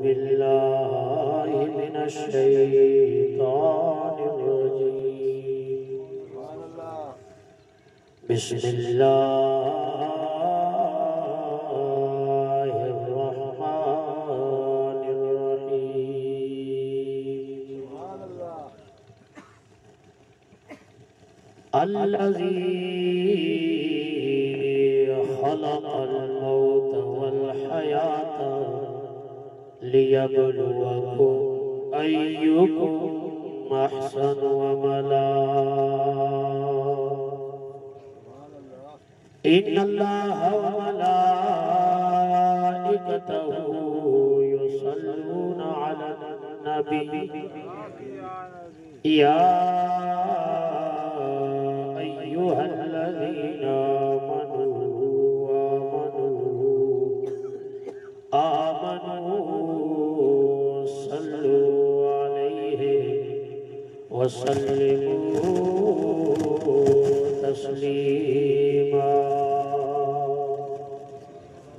بالله من الشيطان الرجيم بسم الله الرحمن الرحيم الذي خلق الموت والحياة ليبلوكم أيكم أحسن عملا إن الله وملائكته يصلون على النبي يا أيها الذين آمنوا صلوا عليه وسلموا تسليما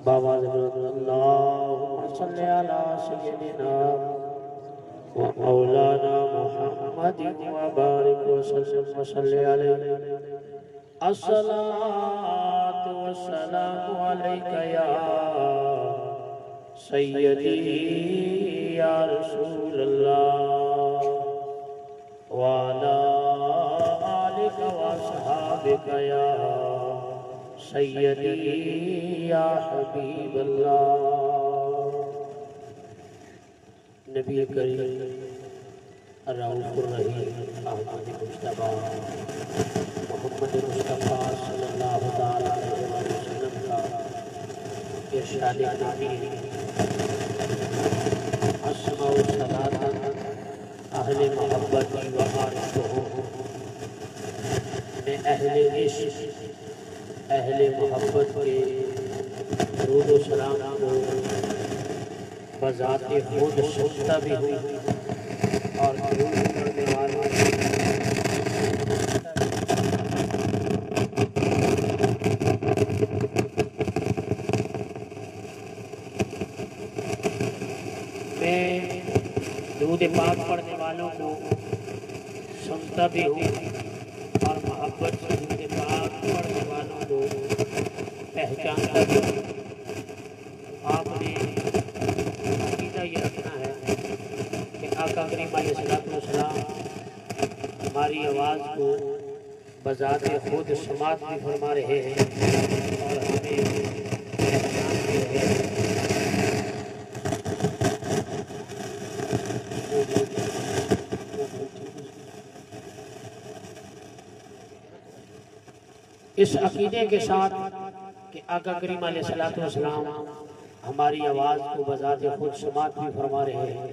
بآواز بلند اللهم صل على سيدنا ومولانا محمد وبارك وسلم وصل عليه الصلاة والسلام عليك يا سيدي يا رسول الله وعلى آلك وأصحابك يا سيدي يا حبيب الله نبی کریم الرؤوف الرحیم احمد مصطفیٰ محمد مصطفیٰ صلی اللہ علیہ وسلم کا ارشاد نبی اسماء الصلاة اہل محبت و عارفہ میں اہل عشق اہل محبت کے درود و سلام کو بذات خود سنتا بھی ہوں اور درود پڑھنے والوں میں درود پاک پڑھنے والوں کو سنتا بھی ہوں اور محبت سے درود پاک پڑھنے والوں کو پہچانتا بھی ہوں آپ نے یہ رکھنا ہے کہ آقا کریم علیہ السلام ہماری آواز کو بذات خود سماعت بھی فرما رہے ہیں اور ہمیں پہچان بھی رہے ہیں اس عقیدے کے ساتھ کہ آقا کریم علیہ السلام ہماری آواز کو بذات خود سماعت بھی فرما رہے ہیں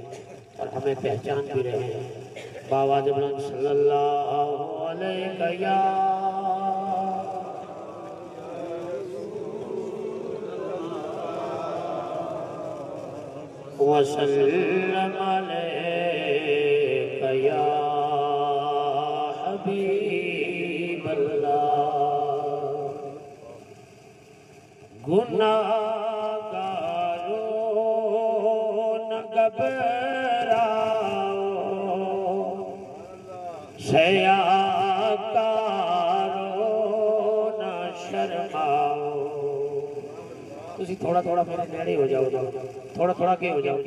اور ہمیں پہچان بھی رہے ہیں بآواز بلند صلی اللہ علیہ یا وسلم علیہ یا حبیب اللہ گناہ تھوڑا تھوڑا میرے نیڑے ہو جاؤ تھوڑا تھوڑا کے ہو جاؤ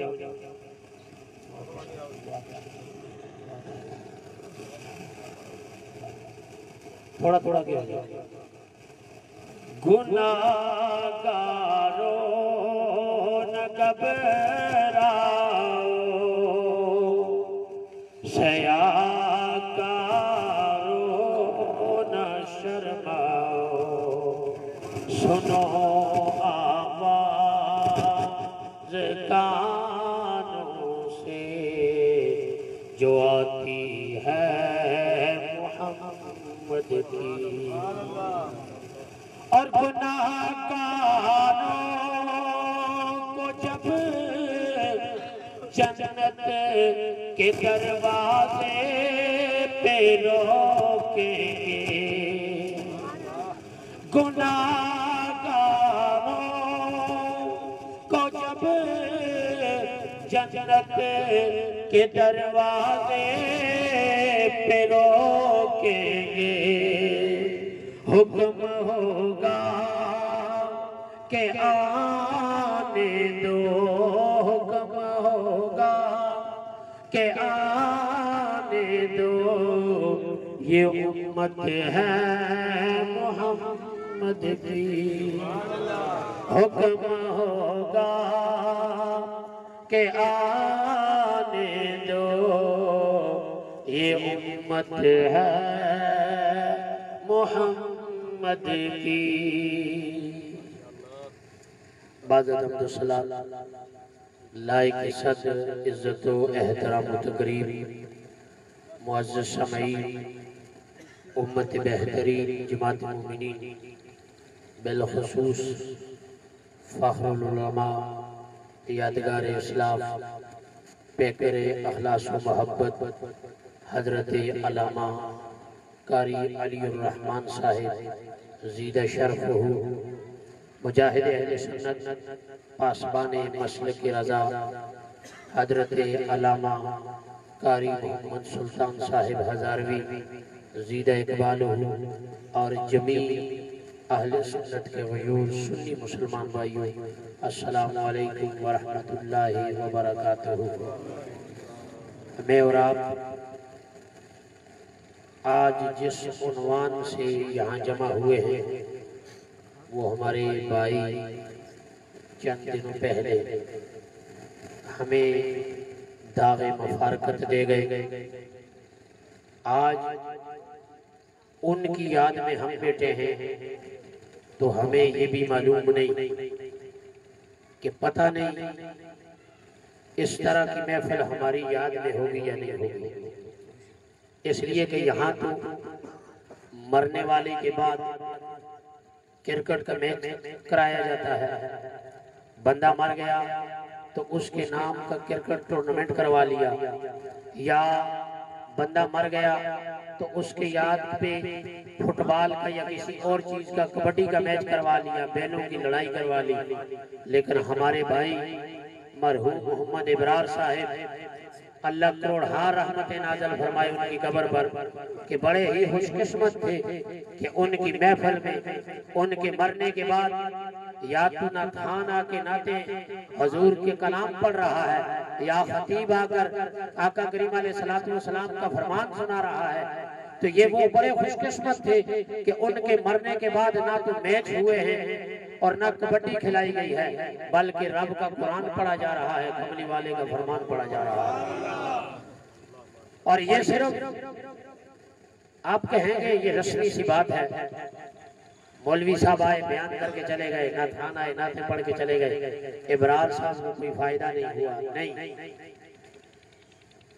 تھوڑا تھوڑا کے ہو جاؤ گناہگاروں نہ گھبراؤ سیاکاروں نہ شرماؤ سنو کانوں سے جو آتی ہے محمد کی اور گناہگاروں کو جب جنت کے دروازے پہ روکیں گے گناہگاروں کو جب جنت کے دروازے پہ روکیں گے حکم ہوگا کہ آنے دو حکم ہوگا کہ آنے دو یہ امت ہے محمد کی حکم ہوگا کہ آنے دو یہ امت ہے محمد کی بعد حمد و صلاة لائق صدر عزت و احترام و تقریب معزز سامعین امت بہترین جماعت مومنین بالخصوص فخر العلماء یادگار اسلام پیکر اخلاص و محبت حضرت علامہ قاری علی الرحمن صاحب زیدہ شرف ہو مجاہد اہل سنت پاسبان مسلک رضا حضرت علامہ قاری محمد سلطان صاحب ہزاروی زیدہ اقبال ہو اور جمیع اہل سنت کے غیور سنی مسلمان بھائیوں السلام علیکم ورحمت اللہ وبرکاتہ میں اور آپ آج جس عنوان سے یہاں جمع ہوئے ہیں وہ ہمارے بھائی چند دنوں پہلے ہمیں داغ مفارقت دے گئے آج ان کی یاد میں ہم بیٹھے ہیں تو ہمیں یہ بھی معلوم نہیں کہ پتہ نہیں اس طرح کی محفل ہماری یاد میں ہوگی یا نہیں ہوگی اس لیے کہ یہاں تو مرنے والے کے بعد کرکٹ کا میچ کرایا جاتا ہے بندہ مر گیا تو اس کے نام کا کرکٹ ٹورنامنٹ کروا لیا یا بندہ مر گیا تو اس کے یاد پہ فٹ بال کا یا کسی اور چیز کا کبڈی کا میچ کروا لیا بہنوں کی لڑائی کروا لی لیکن ہمارے بھائی مرحوم محمد ابرار صاحب اللہ کروڑہار رحمت نازل فرمائے ان کی قبر پر کہ بڑے ہی خوش قسمت تھے کہ ان کی محفل میں ان کے مرنے کے بعد یا تو نہ تھانا کے ناتے حضور کے کلام پڑھ رہا ہے یا خطیب آ کر آقا کریم علیہ السلام کا فرمان سنا رہا ہے تو یہ وہ بڑے خوش قسمت تھے کہ ان کے مرنے کے بعد نہ تو میچ ہوئے ہیں اور نہ کبڈی کھلائی گئی ہے بلکہ رب کا قرآن پڑھا جا رہا ہے کملی والے کا فرمان پڑھا جا رہا ہے اور یہ صرف آپ کہیں گے یہ رسمی سی بات ہے مولوی صاحب آئے بیان کر کے چلے گئے نہ تھان آئے نعتیں پڑھ کے چلے گئے ابرار صاحب کو کوئی فائدہ نہیں ہوا نہیں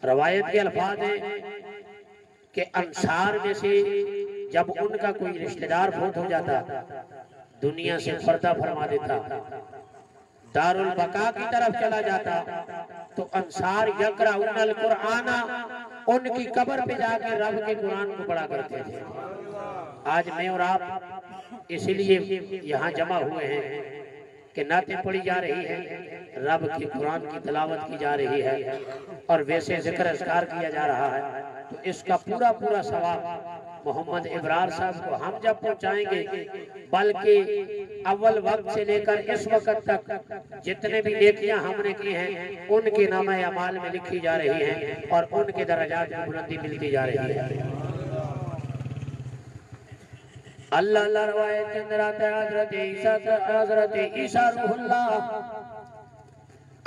روایت کے الفاظ ہیں کہ انصار میں سے جب ان کا کوئی رشتہ دار فوت ہو جاتا دنیا سے پردہ فرما دیتا دار البقاء کی طرف چلا جاتا تو انصار یقرؤون القرآن ان کی قبر پہ جا کے رب کے قرآن کو پڑھا کرتے تھے آج میں اور آپ اسی لیے یہاں جمع ہوئے ہیں کہ نعتیں پڑھی جا رہی ہیں رب کی قرآن کی تلاوت کی جا رہی ہے اور ویسے ذکر اذکار کیا جا رہا ہے تو اس کا پورا ثواب محمد ابرار صاحب کو ہم جب پہنچائیں گے بلکہ اول وقت سے لے کر اس وقت تک جتنے بھی نیکیاں ہم نے کی ہیں ان کے نامہ اعمال میں لکھی جا رہی ہیں اور ان کے درجات میں بلندی ملتی جا رہی ہے اللہ روایت کے اندر آتا ہے حضرت عیسیٰ روح اللہ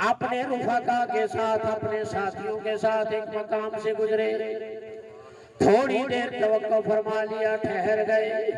اپنے رفقا کے ساتھ اپنے ساتھیوں کے ساتھ ایک مقام سے گزرے تھوڑی دیر توقع فرما لیا ٹھہر گئے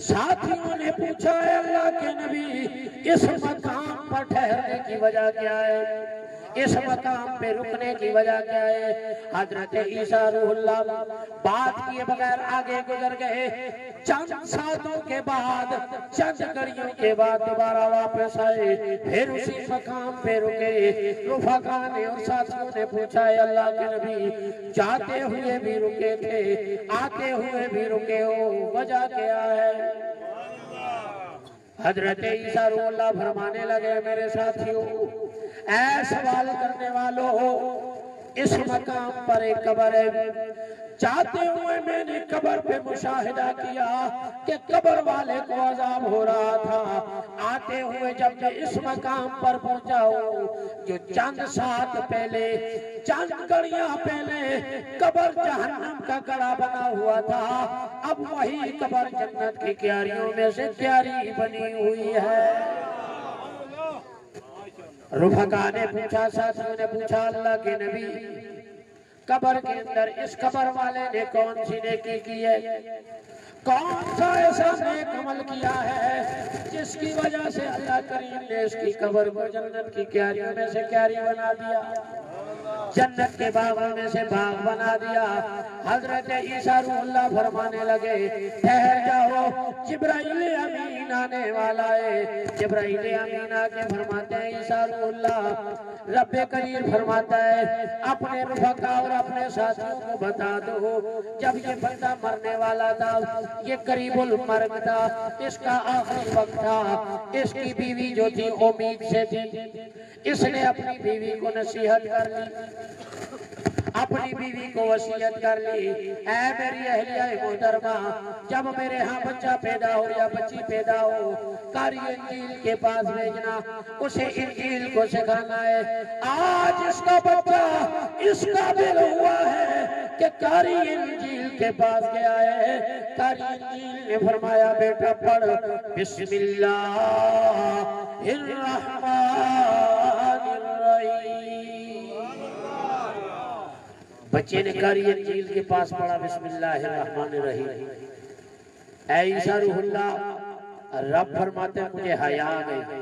ساتھیوں نے پوچھا ہے اللہ کے نبی اس مقام پر ٹھہرنے کی وجہ کیا ہے اس مقام پہ رکنے کی وجہ کیا ہے حضرت عیسیٰ روح اللہ بات کیے بغیر آگے گزر گئے چند ساتوں کے بعد چند گھڑیوں کے بعد دوبارہ واپس آئے پھر اسی مقام پہ رکے رفقا نے اور ساتھیوں نے پوچھا ہے اللہ کے نبی جاتے ہوئے بھی رکے تھے آتے ہوئے بھی رکے ہو وجہ کیا ہے حضرت عیسیٰ روح اللہ فرمانے لگے میرے ساتھیوں اے سوال کرنے والوں اس مقام پر ایک قبر ہے جاتے ہوئے میں نے قبر پہ مشاہدہ کیا کہ قبر والے کو عذاب ہو رہا تھا آتے ہوئے جب میں اس مقام پر پہنچا ہوں جو چند ساتھ پہلے چند گھڑیاں پہلے قبر جہنم کا گڑھا بنا ہوا تھا اب وہی قبر جنت کی کیاریوں میں سے کیاری بنی ہوئی ہے رفقا نے پوچھا ساتھیوں نے پوچھا اللہ کے نبی قبر کے اندر اس قبر والے نے کون سی نیکی کی ہے کون سا ایسا نیک عمل کیا ہے جس کی وجہ سے اللہ کریم نے اس کی قبر کو جنت کی کیاریوں میں سے کیاری بنا دیا جنت کے باغوں میں سے باغ بنا دیا حضرت عیسیٰ روح اللہ فرمانے لگے ٹھہر جاؤ جبرائیل امین آنے والا ہے جبرائیل امین آکے فرماتے ہیں عیسیٰ روح اللہ رب کریم فرماتا ہے اپنے رفقا اور اپنے ساتھیوں کو بتا دو جب یہ بندہ مرنے والا تھا یہ قریب المرگ تھا اس کا آخری وقت تھا اس کی بیوی جو تھی امید سے تھی اس نے اپنی بیوی کو نصیحت کر لی اپنی بیوی کو وصیت کر لی اے میری اہلیہ محترمہ جب میرے ہاں بچہ پیدا ہو یا بچی پیدا ہو قاری انجیل کے پاس بھیجنا اسے انجیل کو سکھانا ہے آج اس کا بچہ اس قابل ہوا ہے کہ قاری انجیل کے پاس گیا ہے قاری انجیل نے فرمایا بیٹا پڑھ بسم اللہ الرحمن الرحیم بچے نے قاری انجیل کے پاس پڑھا بسم اللہ الرحمن الرحیم اے عیسیٰ روح اللہ رب فرماتے ہیں مجھے حیا آ گئی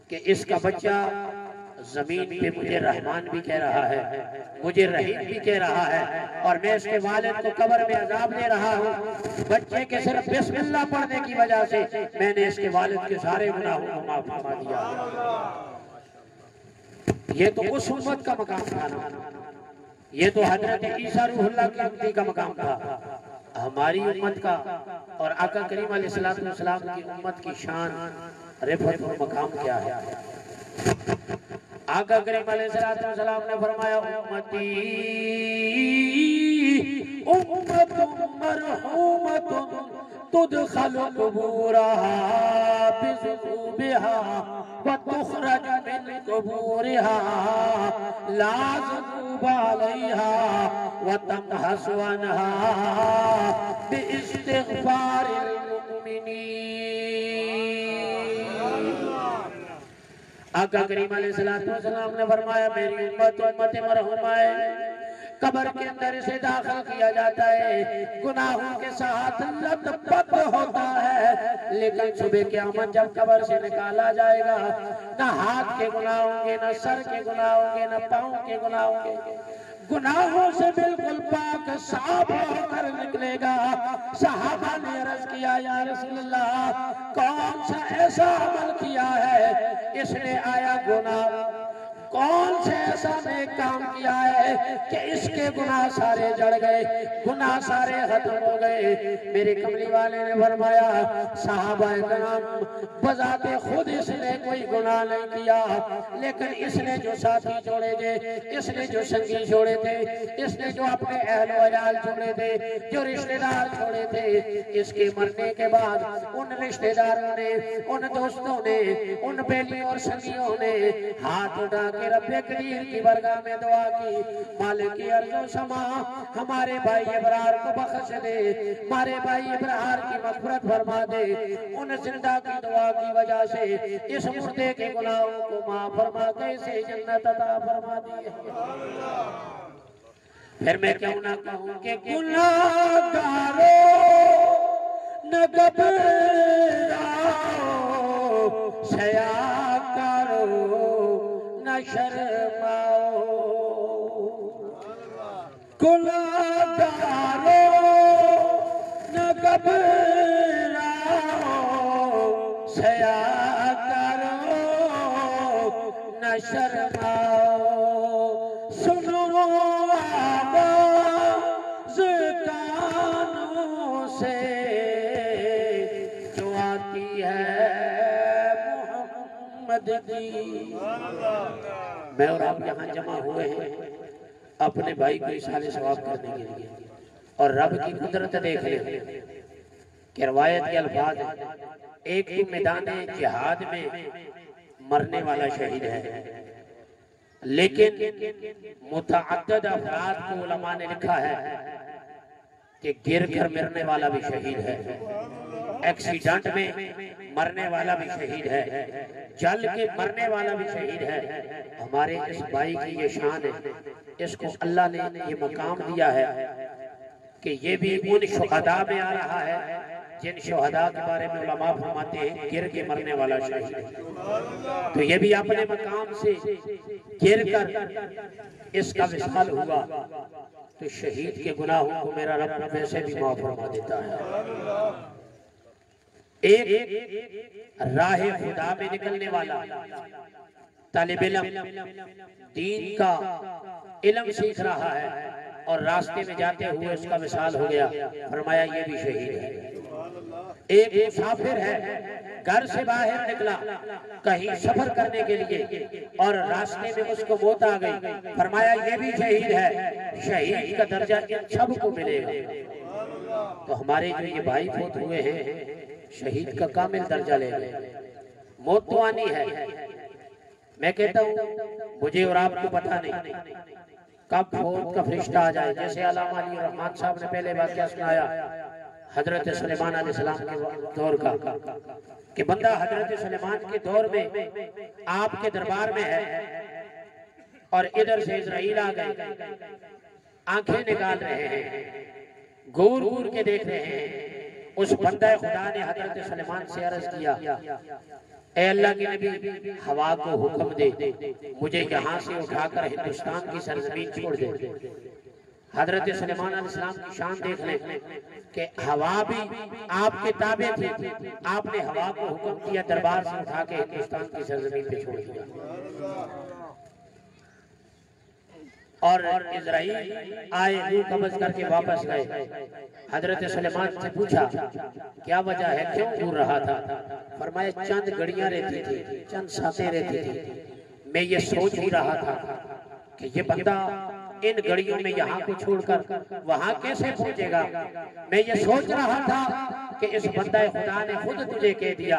کہ اس کا بچہ زمین پہ مجھے رحمان بھی کہہ رہا ہے مجھے رحیم بھی کہہ رہا ہے اور میں اس کے والد کو قبر میں عذاب دے رہا ہوں بچے کے صرف بسم اللہ پڑھنے کی وجہ سے میں نے اس کے والد کے سارے گناہوں کو معاف فرما دیا یہ تو اس امت کا مقام تھا یہ تو حضرت عیسیٰ روح اللہ کی امتی کا مقام تھا ہماری امت کا اور آقا کریم علیہ السلام کی امت کی شان رفعت اور مقام کیا ہے آقا کریم علیہ السلام نے فرمایا امتی امت مرحومت تدخل قبورها بذنوبها وتخرج من قبورها لا ذنوب عليها وتمحص عنها باستغفار المؤمنين آقا کریم علیہ السلام نے فرمایا میری امت مرحومہ ہے قبر کے اندر اسے داخل کیا جاتا ہے گناہوں کے ساتھ لت پت ہوتا ہے لیکن صبح قیامت جب قبر سے نکالا جائے گا نہ ہاتھ کے گناہ ہوں گے نہ سر کے گناہ ہوں گے نہ پاؤں کے گناہ ہوں گے گناہوں سے بالکل پاک صاف ہو کر نکلے گا صحابہ نے عرض کیا یا رسول اللہ کون سا ایسا عمل کیا ہے اس نے آیا گناہ کون سے ایسا نیک کام کیا ہے کہ اس کے گناہ سارے جڑ گئے گناہ سارے ختم ہو گئے میرے کملی والے نے فرمایا صحابہ کرام بذات خود اس نے کوئی گناہ نہیں کیا لیکن اس نے جو ساتھی چھوڑے تھے اس نے جو سنگی چھوڑے تھے اس نے جو اپنے اہل و عیال چھوڑے تھے جو رشتہ دار چھوڑے تھے اس کے مرنے کے بعد ان رشتہ داروں نے ان دوستوں نے ان بیلیوں اور سنگیوں نے ہاتھ اٹھا کے رب کریم کی برگاہ میں دعا کی مالک ارض و سما ہمارے بھائی ابرار کو بخش دے ہمارے بھائی ابرار کی مغفرت فرما دے ان زندہ کی دعا کی وجہ سے اس مردے کے گناہوں کو معاف فرما کے اسے جنت عطا فرما دی پھر میں کیوں نہ کہوں کہ گناہگاروں نہ گھبراؤ سیا کرو نہ شرماؤ گناہگاروں نہ گھبراؤ سیا کرو نہ شرماؤ سنو آواز کانوں سے جو آتی ہے محمد کی۔ میں اور آپ یہاں جمع ہوئے ہیں اپنے بھائی کو اصحال ثواب کرنے کے لیے، اور رب کی قدرت دیکھ لیں کہ روایت کے الفاظ ہیں، ایک تو میدان جہاد میں مرنے والا شہید ہے، لیکن متعدد افراد کو علماء نے لکھا ہے کہ گر کر مرنے والا بھی شہید ہے، ایکسیڈنٹ میں مرنے والا بھی شہید ہے، جل کے مرنے والا بھی شہید ہے۔ ہمارے اس بھائی کی یہ شان ہے، اس کو اللہ نے یہ مقام دیا ہے کہ یہ بھی ان شہداء میں آ رہا ہے جن شہداء کے بارے میں علماء فرماتے ہیں گر کے مرنے والا شہید ہے۔ تو یہ بھی اپنے مقام سے گر کر اس کا وصال ہوا، تو شہید کے گناہوں کو میرا رب ویسے بھی معاف فرما دیتا ہے۔ ایک راہ خدا میں نکلنے والا طالب علم دین کا علم سیکھ رہا ہے اور راستے میں جاتے ہوئے اس کا وصال ہو گیا، فرمایا یہ بھی شہید ہے۔ ایک مسافر ہے، گھر سے باہر نکلا کہیں سفر کرنے کے لیے اور راستے میں اس کو موت آ گئی، فرمایا یہ بھی شہید ہے، شہید کا درجہ ان سب کو ملے گا۔ تو ہمارے جو یہ بھائی فوت ہوئے ہیں شہید کا کامل درجہ لے گئے، موت تو آنی ہے۔ میں کہتا ہوں مجھے اور آپ کو پتہ نہیں کب موت کا فرشتہ آ جائے، جیسے علامہ علی الرحمن صاحب نے پہلے واقعہ سنایا حضرت سلیمان علیہ السلام کے دور کا، کہ بندہ حضرت سلیمان کے دور میں آپ کے دربار میں ہے اور ادھر سے اسرائیل آ گئے، آنکھیں نکال رہے ہیں، گور گور کے دیکھ رہے ہیں۔ اس بندہ خدا نے حضرت سلیمان سے عرض کیا، اے اللہ کے نبی ہوا کو حکم دے مجھے یہاں سے اٹھا کر ہندوستان کی سرزمین چھوڑ دے۔ حضرت سلیمان علیہ السلام کی شان دیکھ لیں کہ ہوا بھی آپ کے تابع تھی، آپ نے ہوا کو حکم کیا دربار سے اٹھا کے ہندوستان کی سرزمین پہ چھوڑ دیا۔ اور اسرائیل آئے روح قبض کر کے واپس گئے، حضرت سلیمان سے پوچھا کیا وجہ ہے، کیوں دور رہا تھا؟ فرمایا چند گھڑیاں رہتی تھی، چند ساتیں رہتی تھی، میں یہ سوچ ہی رہا تھا کہ یہ بندہ ان گھڑیوں میں یہاں کو چھوڑ کر وہاں کیسے پہنچے گا۔ میں یہ سوچ رہا تھا کہ اس بندہ خدا نے خود تجھے کہہ دیا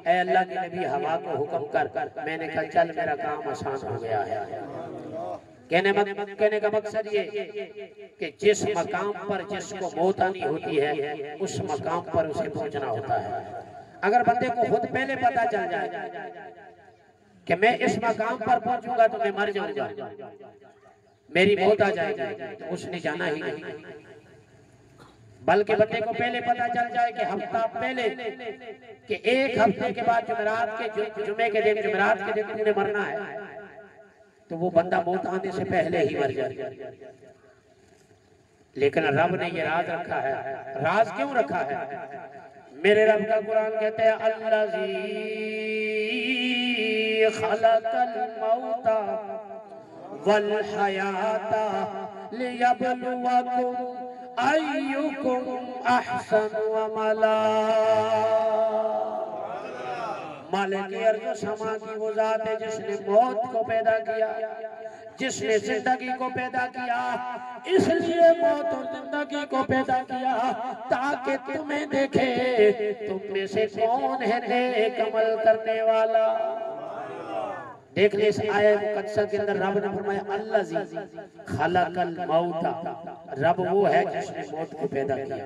اے اللہ کے نبی ہوا کو حکم کر، میں نے کہا چل میرا کام آسان ہو گیا ہے۔ کہنے کا مقصد یہ کہ جس مقام پر جس کو موت آنی ہوتی ہے اس مقام پر اسے پہنچنا ہوتا ہے۔ اگر بندے کو خود پہلے پتا چل جائے کہ میں اس مقام پر پہنچوں گا تو میں مر جاؤں گا، میری موت آ جائے گی، تو اس نے جانا ہی نہیں۔ بلکہ بندے کو پہلے پتا چل جائے کہ ہفتہ پہلے کہ ایک ہفتے کے بعد جمعرات کے جمعے کے دن جمعرات کے دن انہیں مرنا ہے، تو وہ بندہ موت آنے سے پہلے ہی مر جائے۔ لیکن رب نے یہ راز رکھا ہے۔ راز کیوں رکھا ہے؟ میرے رب کا قرآن کہتے ہیں الذی خلق الموت والحیات لیبلوکم ایکم احسن عملا۔ مالک ارض و سما کی وہ ذات ہے جس نے موت کو پیدا کیا، جس نے زندگی کو پیدا کیا، اس لیے موت اور زندگی کو پیدا کیا تاکہ تمہیں دیکھے تم میں سے کون ہے نیک عمل کرنے والا۔ دیکھ لیں اس آیت مقدسہ کے اندر رب نے فرمایا الذی خلق الموت، رب وہ ہے جس نے موت کو پیدا کیا۔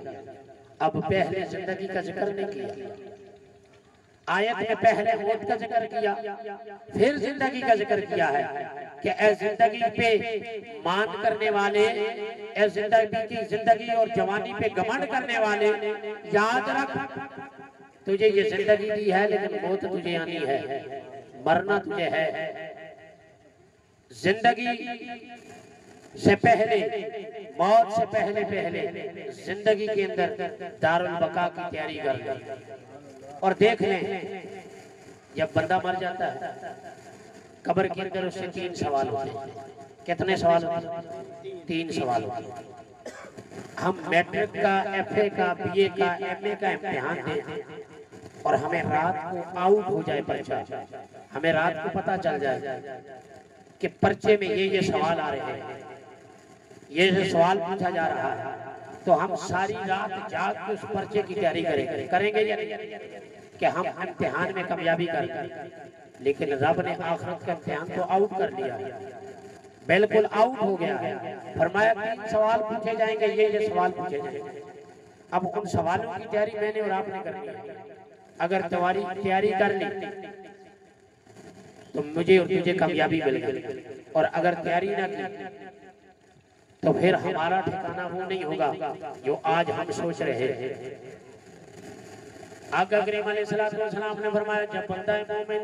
اب پہلے زندگی کا ذکر نہیں کیا، آیت میں پہلے موت کا ذکر کیا، پھر زندگی کا ذکر کیا ہے کہ اے زندگی پہ مان کرنے والے، اے زندگی اور جوانی پہ گھمنڈ کرنے والے، یاد رکھ تجھے یہ زندگی دی ہے لیکن موت تجھے آنی ہے، مرنا تجھے ہے۔ زندگی سے پہلے، موت سے پہلے زندگی کے اندر دارالبقا کی تیاری کر لیں۔ اور دیکھ لیں جب بندہ مر جاتا ہے قبر کے اندر اس سے 3 سوال ہوتے ہیں۔ کتنے سوال ہوتے ہیں؟ 3 سوال ہوتے ہیں۔ ہم میٹرک کا، ایف اے کا، بی اے کا، ایم اے کا امتحان دیں اور ہمیں رات کو آؤٹ ہو جائے پرچہ، ہمیں رات کو پتہ چل جائے کہ پرچے میں یہ سوال آ رہے ہیں، یہ سوال پوچھا جا رہا ہے، تو ہم ساری رات جاگ کے اس پرچے کی تیاری کریں گے یا نہیں کہ ہم امتحان میں کامیابی کریں؟ لیکن رب نے آخرت کا امتحان تو آؤٹ کر لیا، بالکل آؤٹ ہو گیا ہے۔ فرمایا 3 سوال پوچھے جائیں گے، یہ سوال پوچھے جائیں گے۔ اب ان سوالوں کی تیاری میں نے اور آپ نے کرنی ہے۔ اگر تیاری کر لی تو مجھے اور تجھے کامیابی مل گئی، اور اگر تیاری نہ کی تو پھر ہمارا ٹھکانہ وہ نہیں ہوگا جو آج ہم سوچ رہے ہیں۔ آقا کریم علیہ السلام نے فرمایا جب بندہ مومن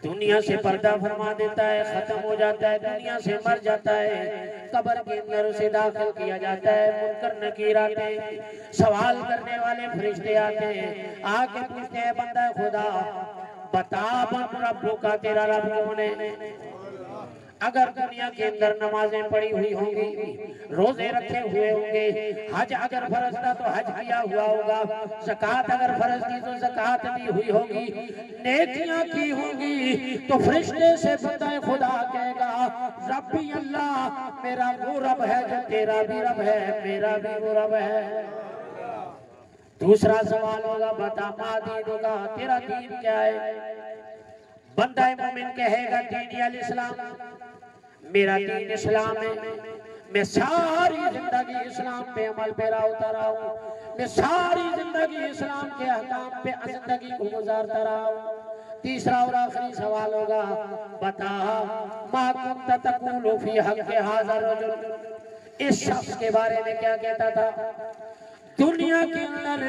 دنیا سے پردہ فرما دیتا ہے، ختم ہو جاتا ہے، دنیا سے مر جاتا ہے، قبر کے اندر اسے داخل کیا جاتا ہے، منکر نکیر آتے ہیں، سوال کرنے والے فرشتے آتے ہیں، آ کے پوچھتے ہیں بندہ خدا بتا من ربو کا، تیرا رب کون ہے؟ اگر دنیا کے اندر نمازیں پڑھی ہوئی ہوں گی، روزے رکھے ہوئے ہوں گے، حج اگر فرض تھا تو حج کیا ہوا ہوگا، زکوٰۃ اگر فرض تھی تو زکوٰۃ دی ہوئی ہوگی، نیکیاں کی ہوں گی، تو فرشتے سے بندہ خدا کہے گا ربی اللہ، میرا وہ رب ہے جو تیرا بھی رب ہے، میرا بھی وہ رب ہے۔ دوسرا سوال ہوگا بتا ما دین کا، تیرا دین کیا ہے؟ بندہ مومن کہے گا دین الاسلام، میرا دین اسلام ہے، میں ساری زندگی اسلام پہ عمل پیرا ہوتا رہا ہوں، میں ساری زندگی اسلام کے احکام پہ زندگی کو گزارتا رہا ہوں۔ تیسرا اور آخری سوال ہوگا بتا ما کنت تقول فی حق ھذا الرجل، اس شخص کے بارے میں کیا کہتا تھا؟ دنیا کے اندر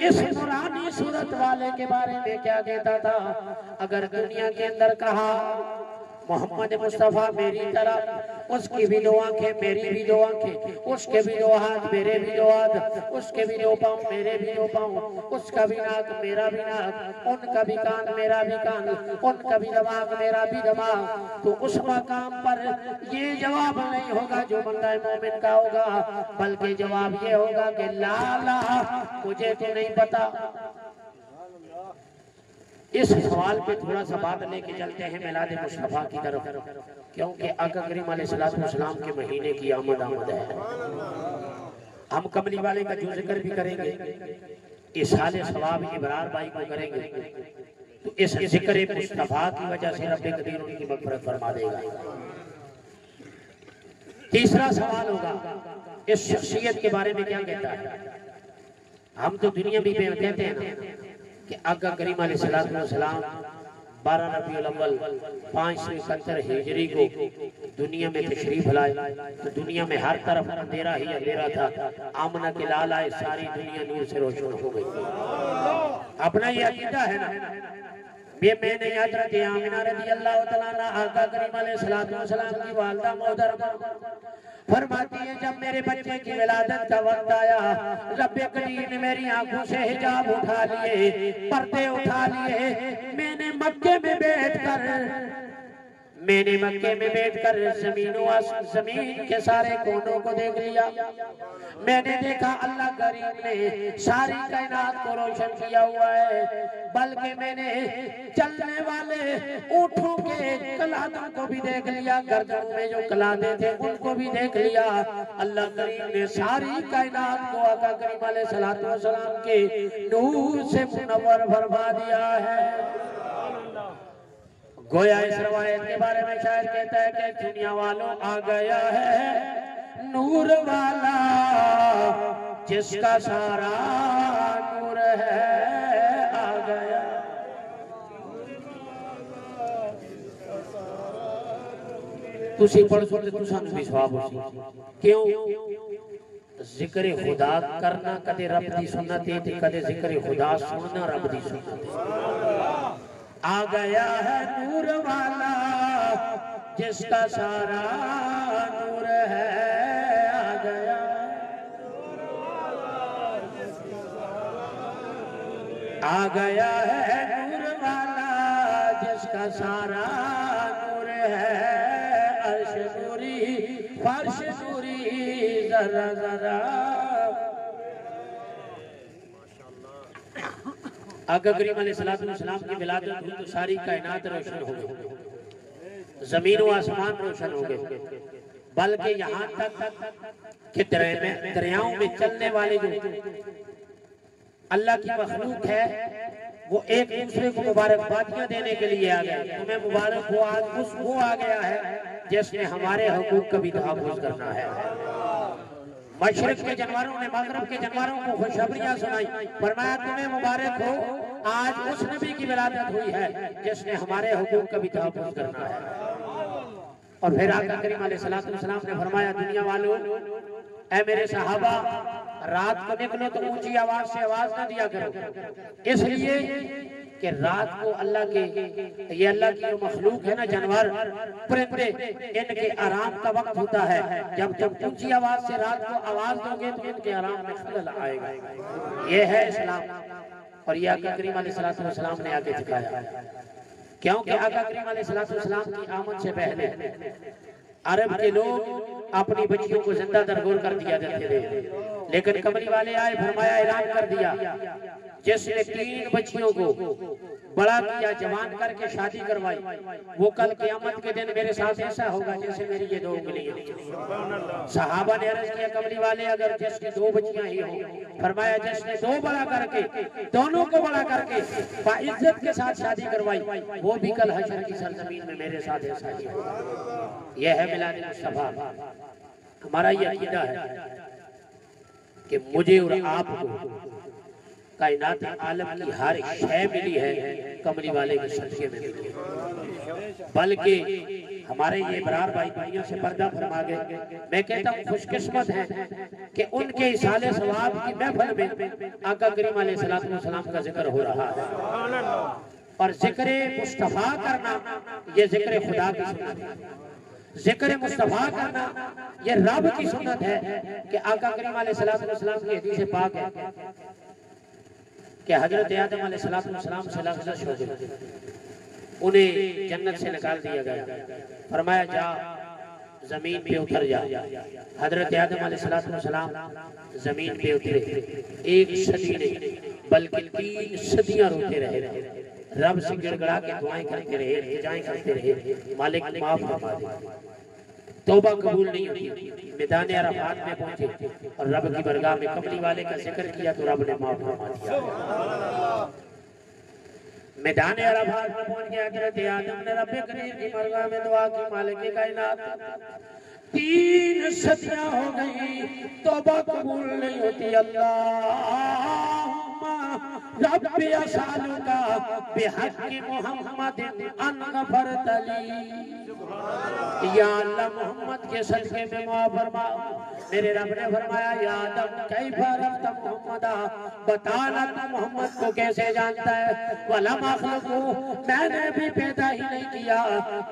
اس نورانی صورت والے کے بارے میں کیا کہتا تھا؟ اگر دنیا کے اندر کہا محمد مصطفیٰ میری طرح، اس کی بھی 2 آنکھیں میری بھی 2 آنکھیں، اس کے بھی 2 ہاتھ میرے بھی 2 ہاتھ، اس کے بھی 2 پاؤں میرے بھی 2 پاؤں، اس کا بھی ناک میرا بھی ناک، ان کا بھی کان میرا بھی کان، ان کا بھی دماغ میرا بھی دماغ، تو اس مقام پر یہ جواب نہیں ہوگا جو بندہ مومن کا ہوگا، بلکہ جواب یہ ہوگا کہ لا لا مجھے تو نہیں پتا۔ اس سوال پہ تھوڑا سا بات لے کے چلتے ہیں میلاد مصطفیٰ کی طرف، کیونکہ آقا کریم علیہ السلام کے مہینے کی آمد ہے۔ ہم کملی والے کا جو ذکر بھی کریں گے، اصحال ثواب ابرار بھائی کو کریں گے، تو اس ذکر مصطفیٰ کی وجہ سے رب کریم ان کی مغفرت فرما دے گا۔ تیسرا سوال ہوگا اس شخصیت کے بارے میں کیا کہتا ہے؟ ہم تو دنیا بھی میں کہتے ہیں نا کہ آقا کریم علیہ السلام 12 ربیع الاول 571 ہجری کو دنیا میں تشریف لائے، تو دنیا میں ہر طرف اندھیرا ہی اندھیرا تھا، آمنہ کے لال آئے، ساری دنیا نور سے روشن ہو گئی۔ اپنا یہ عقیدہ ہے نا، یہ میں نے حضرت آمنہ رضی اللہ تعالیٰ عنہ آقا کریم علیہ السلام کی والدہ محترمہ فرماتی ہے جب میرے بچے کی ولادت کا وقت آیا، رب کریم نے میری آنکھوں سے حجاب اٹھا لیے، پردے اٹھا لیے، میں نے مکے میں بیٹھ کر زمین کے سارے کونوں کو دیکھ لیا۔ میں نے دیکھا اللہ کریم نے ساری کائنات کو روشن کیا ہوا ہے، بلکہ میں نے چلنے والے اونٹوں کے قلادوں کو بھی دیکھ لیا، گردنوں میں جو قلادے تھے ان کو بھی دیکھ لیا۔ اللہ کریم نے ساری کائنات کو آقا کریم علیہ السلام کے نور سے منور فرما دیا ہے۔ گویا اس روایت کے بارے میں شاعر کہتا ہے کہ دنیا والوں آ گیا ہے نور والا، جس کا سارا نور ہے آ گیا۔ تسی پڑھ سکتے تو سانو بھی ثواب ہو سی، کیوں؟ ذکر خدا کرنا کدے رب دی سنت ہے، کدے ذکر خدا سننا رب دی سنت ہے۔ آ گیا ہے نور والا جس کا سارا نور ہے، آ گیا آ گیا ہے نور والا جس کا سارا نور ہے، عرش نوری فرش نوری ذرا ذرا۔ آقا کریم علیہ السلام کی ولادت ہوئی تو ساری کائنات روشن ہو گئی، زمین و آسمان روشن ہو گئے، بلکہ یہاں تک کہ دریاؤں میں چلنے والے جو اللہ کی مخلوق ہے وہ ایک دوسرے کو مبارکبادیاں دینے کے لیے آ گئے، تمہیں مبارک ہو، آج وہ آ گیا ہے جس نے ہمارے حقوق کا بھی تحفظ کرنا ہے۔ مشرق کے جانوروں نے مغرب کے جانوروں کو خوشخبریاں سنائی، فرمایا تمہیں مبارک ہو، آج اس نبی کی ولادت ہوئی ہے جس نے ہمارے حقوق کا بھی تحفظ کرنا ہے۔ اور پھر آقا کریم علیہ السلام نے فرمایا دنیا والوں، اے میرے صحابہ، رات کو نکلو تو اونچی آواز سے آواز نہ دیا کرو، اس لیے کہ رات کو اللہ کی جو مخلوق ہے نا، جانور پرندے، ان کے آرام کا وقت ہوتا ہے، جب اونچی آواز سے رات کو آواز دو گے تو ان کے آرام میں خلل آئے گا۔ یہ ہے اسلام، اور یہ آقا کریم علیہ السلام نے آگے دکھایا، کیونکہ آقا کریم علیہ السلام کی آمد سے پہلے عرب کے لوگ اپنی بچیوں کو زندہ درگور کر دیا جاتے تھے، لیکن کملی والے آئے، فرمایا اعلان کر دیا جس نے 3 بچیوں کو بڑا کیا، جوان کر کے شادی کروائی، وہ کل قیامت کے دن میرے ساتھ ایسا ہوگا جیسے میری یہ 2 انگلیاں۔ صحابہ نے عرض کیا کملی والے اگر جس کی 2 بچیاں ہی ہوں، فرمایا جس نے 2 بڑا کر کے، دونوں کو بڑا کر کے باعزت کے ساتھ شادی کروائی، وہ بھی کل حشر کی سرزمین میں میرے ساتھ ایسا ہی ہوگا۔ یہ ہے میلاد مصطفیٰ۔ ہمارا یہ عقیدہ ہے کہ مجھے اور آپ کو کائنات عالم کی ہر شے ملی ہے کملی والے کے صدقے میں ملی ہے، بلکہ ہمارے یہ ابرار بھائی بھائیوں سے پردہ فرما گئے۔ میں کہتا ہوں خوش قسمت ہے کہ ان کے اصال ثواب کی محفل میں آقا کریم علیہ السلام کا ذکر ہو رہا ہے، اور ذکر مصطفیٰ کرنا یہ ذکر خدا کی سنت ہے، ذکر مصطفیٰ کرنا یہ رب کی سنت ہے، کہ آقا کریم علیہ السلام کی حدیث پاک ہے کہ حضرت آدم علیہ السلام سے لغزش ہو گئی، انہیں جنت سے نکال دیا گیا، فرمایا جا زمین پہ اتر جا۔ حضرت آدم علیہ السلام زمین پہ اترے، 1 صدی نہیں بلکہ 3 صدیاں روتے رہے، رب سے گڑ گڑا کے دعائیں کرتے رہے، التجائیں کرتے رہے، مالک معاف فرما دے۔ توبہ قبول نہیں ہوئی، میدان عرفات میں پہنچے اور رب کی برگاہ میں کملی والے کا ذکر کیا تو رب نے معاف فرما دیا۔ میدان عرفات میں پہنچ گیا حضرت آدم نے رب کریم کی برگاہ میں دعا کی، مالک کائنات 3 صدیاں ہو گئی، توبہ قبول نہیں ہوتی، رب اسالک بحق محمد ان غفرت لی، یا اللہ محمد کے صدقے میں معاف فرما۔ میرے رب نے فرمایا یا آدم کیف عرفت محمدا، بتانا تو محمد کو کیسے جانتا ہے، وَلَمْ أَخْلُقْهُ میں نے بھی پیدا ہی نہیں کیا۔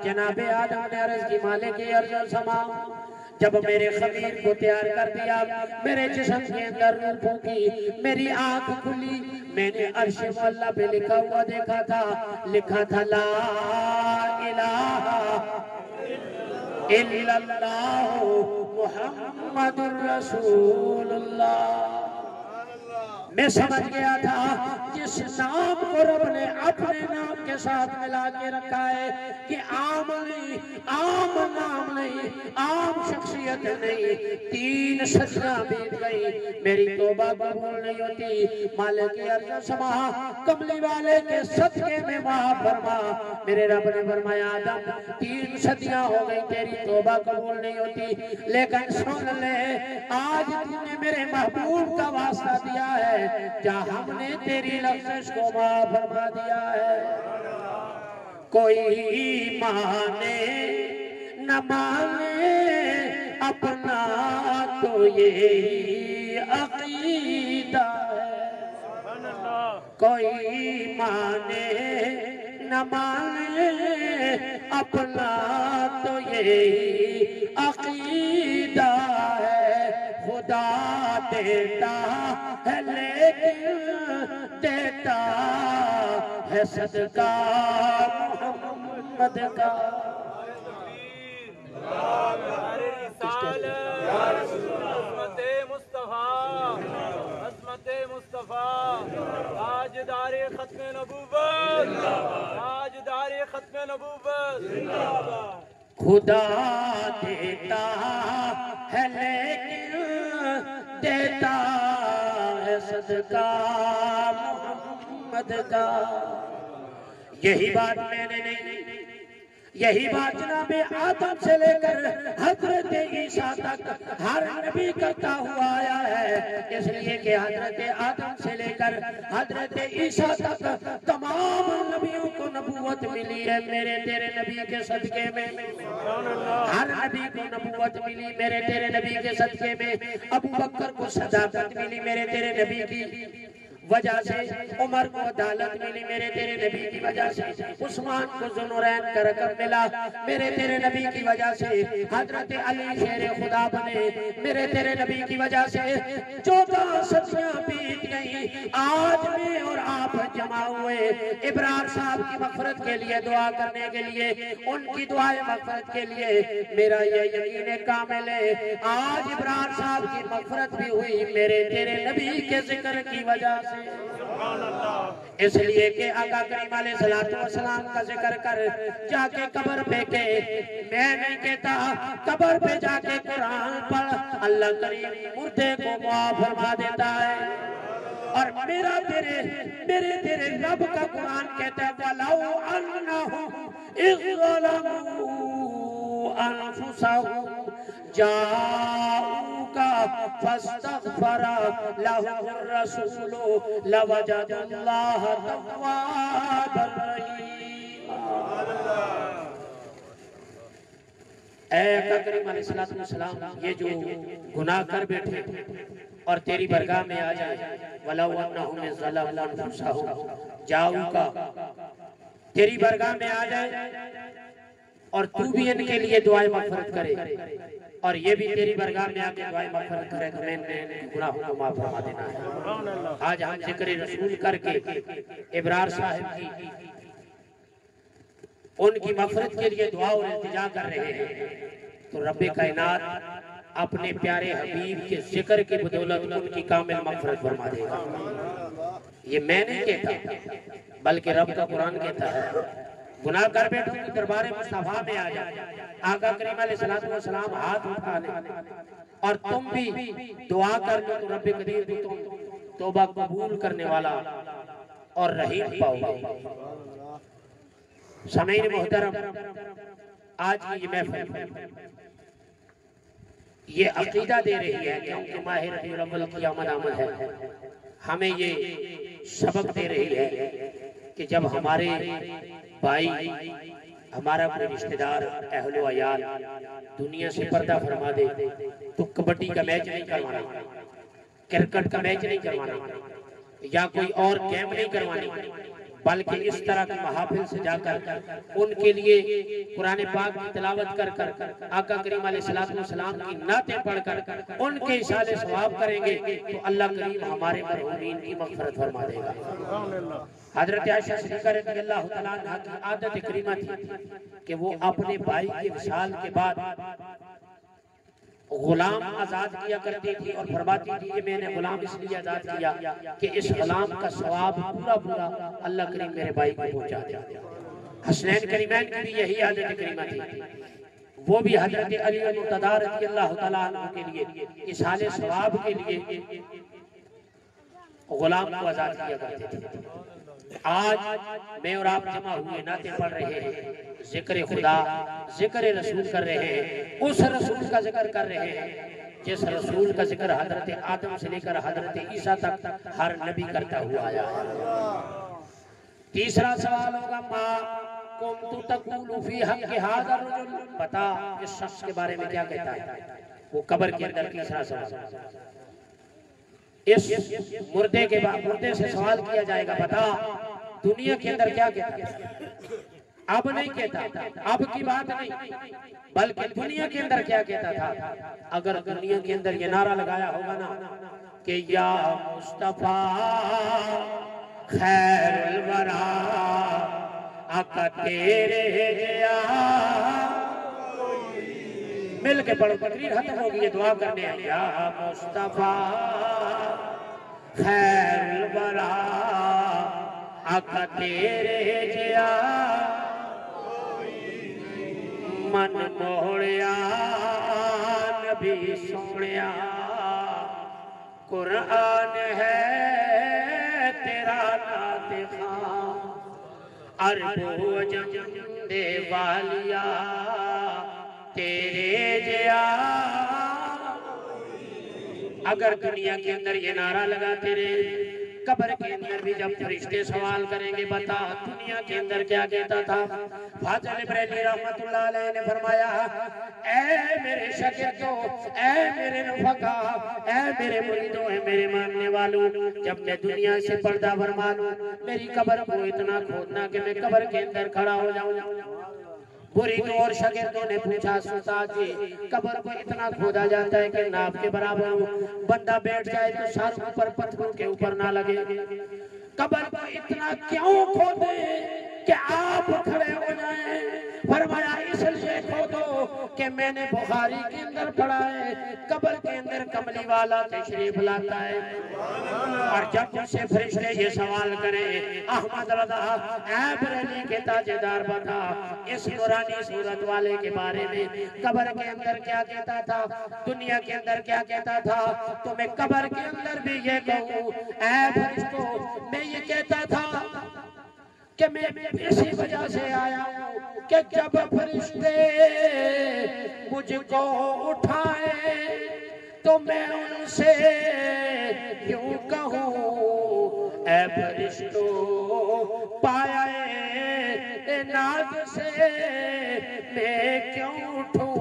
جناب آدم نے عرض کی مالک ارض و سما، جب میرے خمیر کو تیار کر دیا، میرے جسم کے اندر روح پھونکی، میری آنکھ کھلی، میں نے عرش مولا پہ لکھا ہوا دیکھا تھا، لکھا تھا لا الہ الا اللہ محمد رسول اللہ۔ میں سمجھ گیا تھا جس نام کو رب نے اپنے نام کے ساتھ ملا کے رکھا ہے کہ عام نہیں، عام نام نہیں، عام شخصیت نہیں، 3 صدیاں بیت گئی، میری توبہ قبول نہیں ہوتی، مالک ارض و سما کملی والے کے صدقے میں معاف فرما۔ میرے رب نے فرمایا آدم 3 صدیاں ہو گئی تیری توبہ قبول نہیں ہوتی، لیکن سن لے آج تم نے میرے محبوب کا واسطہ دیا ہے، کیا ہم نے تیری لغزش کو معاف فرما دیا ہے۔ کوئی مانے نہ مانے اپنا تو یہی عقیدہ ہے، کوئی مانے نہ مانے اپنا تو یہی عقیدہ ہے، خدا دیتا ہے لیکن دیتا ہے صدقہ محمد کا۔ عظمت مصطفیٰ تاجدار ختم تاجدار ختم نبوت زندہ باد۔ خدا دیتا ہے لیکن دیتا ہے صدقہ محمد کا۔ یہی بات میں نے نہیں، یہی بات جناب آدم سے لے کر حضرت عیسیٰ تک ہر نبی کرتا ہوا آیا ہے، اس لیے کہ حضرت آدم سے لے کر حضرت عیسیٰ تک تمام نبیوں کو نبوت ملی ہے میرے تیرے نبی کے صدقے میں۔ ہر نبی کو نبوت ملی میرے تیرے نبی کے صدقے میں۔ ابو بکر کو صداقت ملی میرے تیرے نبی کی وجہ سے، عمر کو عدالت ملی میرے تیرے نبی کی وجہ سے، عثمان کو ذوالنورین کا رقم ملا میرے تیرے نبی کی وجہ سے، حضرت علی شیر خدا بنے میرے تیرے نبی کی وجہ سے۔ 14 صدیاں بیت گئیں، آج میں اور آپ جمع ہوئے ابرار صاحب کی مغفرت کے لیے دعا کرنے کے لیے، ان کی دعائیں مغفرت کے لیے۔ میرا یہ یقین کامل ہے آج ابرار صاحب کی مغفرت بھی ہوئی میرے تیرے نبی کے ذکر کی وجہ سے۔ اس لیے کہ آقا کریم علیہ السلام کا ذکر کر جا کے قبر پہ کہ میں نہیں کہتا، قبر پہ جا کے قرآن پڑھ، اللہ کریم مردے کو معاف فرما دیتا ہے۔ اور میرے تیرے رب کا قرآن کہتا ہے وَلَوْ أَنَّهُمْ إِذْ ظَلَمُوا أَنفُسَهُمْ جاءوك فاستغفر لهم الرسول لوجدوا الله توابا رحيما۔ اے آقا کریم علیہ السلام، یہ جو گناہ کر بیٹھے اور تیری برگاہ میں آ جائے وَلَوْ أَنَّهُمْ ظَلَمُوا أَنفُسَهُمْ جاءوك، تیری برگاہ میں آ جائے اور تو بھی ان کے لیے دعائیں مغفرت کرے اور یہ بھی تیری برگاہ میں آکے دعائیں مغفرت کرے تو میں نے گناہوں کو معاف فرما دینا ہے۔ آج ہم ذکر رسول کر کے ابرار صاحب کی ان کی مغفرت کے لیے دعا اور التجا کر رہے ہیں تو رب کائنات اپنے پیارے حبیب کے ذکر کی بدولت ان کی کامل مغفرت فرما دے گا۔ یہ میں نہیں کہتا بلکہ رب کا قرآن کہتا ہے گناہ کر بیٹھو کہ دربار مصطفیٰ میں آ جائے، آقا کریم علیہ السلام ہاتھ اٹھا لیں اور تم بھی دعا کر دو تو رب قدیر بھی تم توبہ قبول کرنے والا اور رحیم پاؤ گے۔ سامعین محترم، آج کی یہ محفل یہ عقیدہ دے رہی ہے کیونکہ ماہ ربیع الاول کی آمد ہے، ہمیں یہ سبق دے رہی ہے کہ جب ہمارے بھائی، ہمارا کوئی رشتہ دار، اہل و عیال دنیا سے پردہ فرما دے تو کبڈی کا میچ نہیں کروانا، کرکٹ کا میچ نہیں کروانا یا کوئی اور گیم نہیں کروانی، بلکہ اس طرح کی محافل سے جا کر ان کے لیے قرآن پاک کی تلاوت کر کر آقا کریم علیہ السلام کی نعتیں پڑھ کر ان کے اشارے ثواب کریں گے تو اللہ کریم ہمارے مرحومین کی مغفرت فرما دے گا۔ حضرت عائشہ صدیقہ رضی اللہ تعالیٰ عنہ کی عادت کریمہ تھی کہ وہ اپنے بھائی کے وصال کے بعد غلام آزاد کیا کرتی تھی اور فرماتی تھی کہ میں نے غلام اس لیے آزاد کیا کہ اس غلام کا ثواب پورا اللہ کریم میرے بھائی کو پہنچا دے۔ حسنین کریمین کی بھی یہی عادت کریمہ تھی، وہ بھی حضرت علی المرتضیٰ رضی اللہ تعالیٰ عنہ کے لیے اصحال ثواب کے لیے غلام کو آزاد کیا کرتے تھے۔ آج میں اور آپ جمع ہوئے نعتیں پڑھ رہے ہیں، ذکر خدا، ذکر رسول کر رہے ہیں، اس رسول کا ذکر کر رہے ہیں جس رسول کا ذکر حضرت آدم سے لے کر حضرت عیسیٰ تک ہر نبی کرتا ہوا آیا ہے۔ تیسرا سوال ہوگا ما کنت تقول فی حق ھذا الرجل، بتا اس شخص کے بارے میں کیا کہتا ہے، وہ قبر کے اندر تیسرا سوال، اس مردے کے بعد مردے سے سوال کیا جائے گا بتا دنیا کے اندر کیا کہتا ہے، اب نہیں کہتا، اب کی بات نہیں بلکہ دنیا کے اندر کیا کہتا تھا۔ اگر دنیا کے اندر یہ نعرہ لگایا ہوگا نا کہ یا مصطفیٰ خیر الورا آقا تیرے گیا، مل کے پڑھو، تقریر ختم ہوگی، یہ دعا کرنے ہیں یا مصطفیٰ خیر الورا آقا تیرے جیا من موڑیا نبی سونیا قرآن ہے تیرا ناطق عرب و عجم دے والیا تیرے جیا. اگر دنیا کے اندر یہ نعرہ لگاتے رہے قبر کے اندر بھی جب فرشتے سوال کریں گے بتا دنیا کے اندر کیا کہتا تھا. فاضل بریلوی رحمت اللہ علیہ نے فرمایا اے میرے شاگردوں اے میرے رفقا اے میرے مریدوں اے میرے ماننے والوں جب میں دنیا سے پردہ فرما لوں میری قبر کو اتنا کھودنا کہ میں قبر کے اندر کھڑا ہو جاؤں. مریدوں اور شاگردوں نے پوچھا استاد جی قبر کو اتنا کھودا جاتا ہے کہ ناپ کے برابر ہو بندہ بیٹھ جائے تو سر اوپر پتھروں کے اوپر نہ لگے. قبر کو اتنا کیوں کھودے کہ آپ کھڑے ہو جائیں. فرمایا اس لیے کھودو کہ میں نے بخاری کے اندر پڑھا ہے قبر کے اندر کملی والا تشریف لاتا ہے اور جب اس سے فرشتے یہ سوال کریں احمد رضا اے بریلی کے تاجدار بتا اس نورانی صورت والے کے بارے میں قبر کے اندر کیا کہتا تھا دنیا کے اندر کیا کہتا تھا تو میں قبر کے اندر بھی یہ کہوں اے فرشتوں میں یہ کہتا تھا کہ میں اسی وجہ سے آیا ہوں کہ جب فرشتے مجھ کو اٹھائے تو میں ان سے یوں کہوں اے فرشتوں پایا ناز سے میں کیوں اٹھوں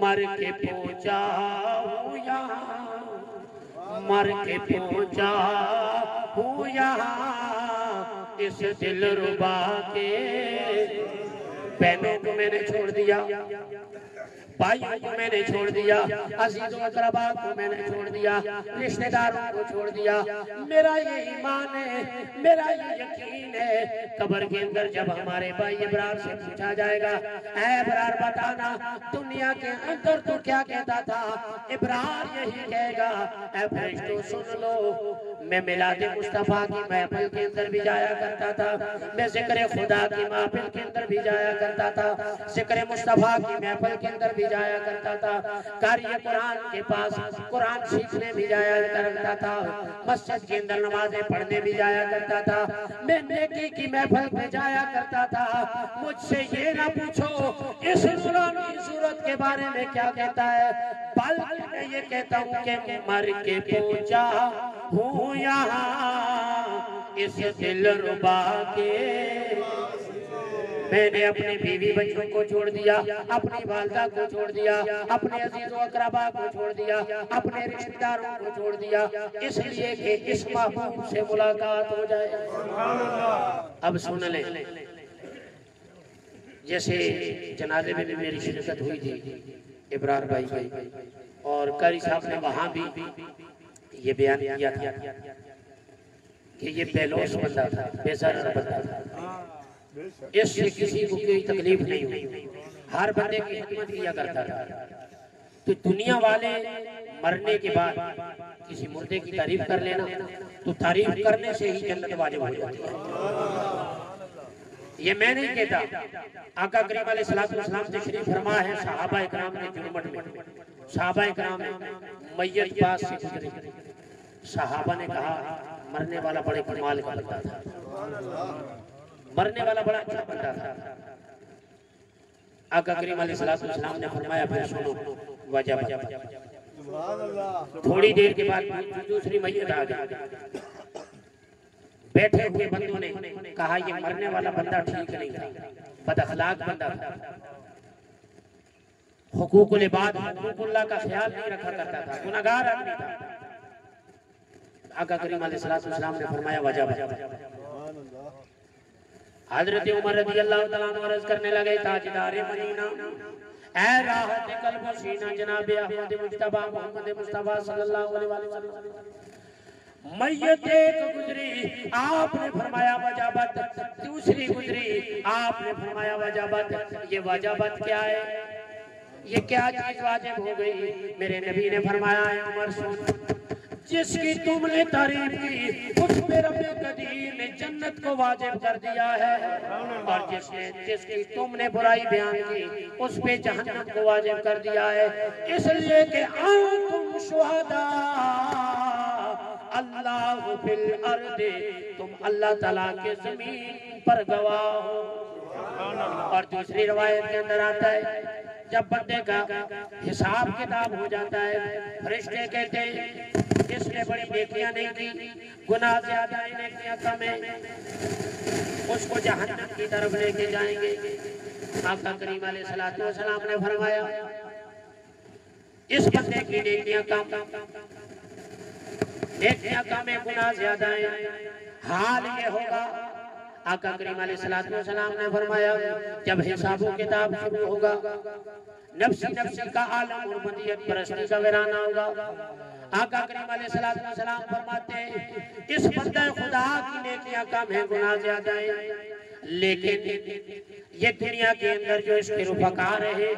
مر کے پہنچا ہوں یہاں مر کے پہنچا ہوں یہاں اس دل ربا کے بہنوں کو میں نے چھوڑ دیا بھائیوں کو میں نے چھوڑ دیا عزیز و اقربا کو میں نے چھوڑ دیا رشتہ داروں کو چھوڑ دیا. میرا یہ ایمان ہے میرا یہ یقین ہے قبر کے اندر جب ہمارے بھائی ابرار سے پوچھا جائے گا اے ابرار بتانا دنیا کے اندر تو کیا کہتا تھا ابرار یہی کہے گا اے فرشتوں سن لو میں میلاد مصطفیٰ کی محفل کے اندر بھی جایا کرتا تھا میں ذکر خدا کی محفل کے اندر بھی جایا کرتا تھا ذکر مصطفیٰ کی محفل کے اندر بھی جایا کرتا تھا قاری قرآن کے پاس قرآن سیکھنے بھی جایا کرتا تھا مسجد کے اندر نمازیں پڑھنے بھی جایا کرتا تھا میں نیکی کی محفل پہ جایا کرتا تھا. مجھ سے یہ نہ پوچھو اس نورانی صورت کے بارے میں کیا کہتا ہے بلکہ میں یہ کہتا ہوں کہ مر کے پہنچا ہوں یہاں اس دل ربا کے. میں نے اپنی بیوی بچوں کو چھوڑ دیا اپنی والدہ کو چھوڑ دیا اپنے عزیز و اقربا کو چھوڑ دیا اپنے رشتہ داروں کو چھوڑ دیا اس لیے کہ اس محبوب سے ملاقات ہو جائے. اب سن لیں جیسے جنازے میں بھی میری شرکت ہوئی تھی ابرار بھائی اور قاری صاحب نے وہاں بھی یہ بیان کیا تھا کہ یہ بیلوس بندہ تھا بے ضرر بندہ تھا اس سے کسی کو کوئی تکلیف نہیں ہوئی ہر بندے کی خدمت کیا کرتا تھا. تو دنیا والے مرنے کے بعد کسی مردے کی تعریف کر لینا تو تعریف کرنے سے ہی جنت واجب ہو جاتی ہے. یہ میں نہیں کہتا آقا کریم علیہ السلام تشریف فرما ہے صحابہ اکرام نے جرمٹ میں صحابہ اکرام میت پاس سے گزرے صحابہ نے کہا مرنے والا بڑے کمال کا بندہ تھا مرنے والا بڑا اچھا بندہ تھا. آقا کریم علیہ السلام نے فرمایا پھر سنو وجہ تھوڑی دیر کے بعد دوسری میت آ گئی. بیٹھے ہوئے بندوں نے کہا یہ مرنے والا بندہ ٹھیک نہیں تھا بد اخلاق بندہ تھا حقوق العباد حقوق اللہ کا خیال نہیں رکھا کرتا تھا گناہگار آدمی تھا. آقا کریم علیہ السلام نے فرمایا وجہ حضرت عمر رضی اللہ تعالیٰ عنہ عرض کرنے لگے تاجدار مدینہ اے راحت قلب و سینہ جناب احمد مجتبیٰ محمد مصطفیٰ صلی اللہ علیہ وسلم میت ایک گزری آپ نے فرمایا وجابت دوسری گزری آپ نے فرمایا وجابت. یہ وجابت کیا ہے یہ کیا چیز واجب ہو گئی؟ میرے نبی نے فرمایا اے عمر سن جس کی تم نے تعریف کی اس پہ رب قدیر نے جنت کو واجب کر دیا ہے، اور جس کی تم نے برائی بیان کی اس پہ جہنم کو واجب کر دیا ہے، اس لیے کہ انتم شہداء اللہ فی الارض، تم اللہ تعالیٰ کے زمین پر گواہ ہو۔ اور دوسری روایت کے اندر آتا ہے جب بندے کا حساب کتاب ہو جاتا ہے، فرشتے کہتے ہیں جس نے بڑی نیکیاں نہیں کی، گناہ زیادہ ہیں نیکیاں کم ہیں، اس کو جہنم کی طرف لے کے جائیں گے۔ آقا کریم علیہ السلام نے فرمایا اس بندے کی نیکیاں کم ہیں، گناہ زیادہ ہیں، حال یہ ہوگا۔ آقا کریم علیہ السلام نے فرمایا جب حساب و کتاب شروع ہوگا، نفسی کا عالم اور بدیت پرستی کا ویرانہ ہوگا، آقا کریم علیہ السلام فرماتے ہیں اس بندہ خدا کی نیکیاں کم ہیں، گناہ زیادہ ہیں، لیکن یہ دنیا کے اندر جو اس کے رفقا رہے،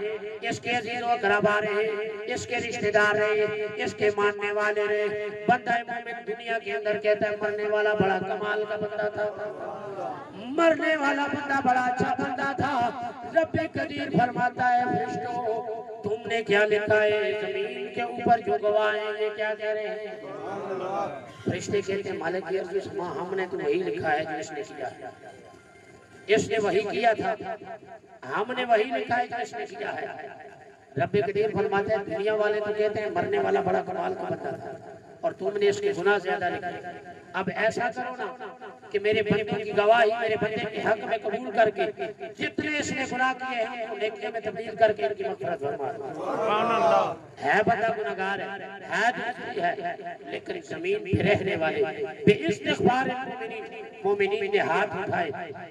اس کے عزیز و اقربا رہے، اس کے رشتہ دار رہے، اس کے ماننے والے رہے، بندہ مومن دنیا کے اندر کہتا ہے مرنے والا بڑا کمال کا بندہ تھا، مرنے والا بندہ بڑا اچھا بندہ تھا۔ رب قدیر فرماتا ہے فرشتوں تم نے کیا لکھا ہے؟ زمین کے اوپر جو گواہ ہیں یہ کیا کہہ رہے ہیں؟ فرشتے کہتے ہیں مالک عرض سما، ہم نے تو وہی لکھا ہے جو اس نے کیا ہے، اس نے وہی کیا تھا، ہم نے وہی لکھا ہے جو اس نے کیا ہے۔ رب قدیر فرماتے ہیں دنیا والے تو کہتے ہیں مرنے والا بڑا کمال کا بندہ تھا اور تم نے اس کے گناہ زیادہ لکھے، اب ایسا کرو نا کہ میرے بندے کی گواہی میرے بندے کے حق میں قبول کر کے جتنے اس نے گناہ کیے ہیں ان کو نیکیوں میں تبدیل کر کے ان کی مغفرت فرما دو۔ ہے بندہ گناہگار ہے دوسری ہے، لیکن زمین پہ رہنے والے بے استغفار مومنین نے ہاتھ اٹھائے،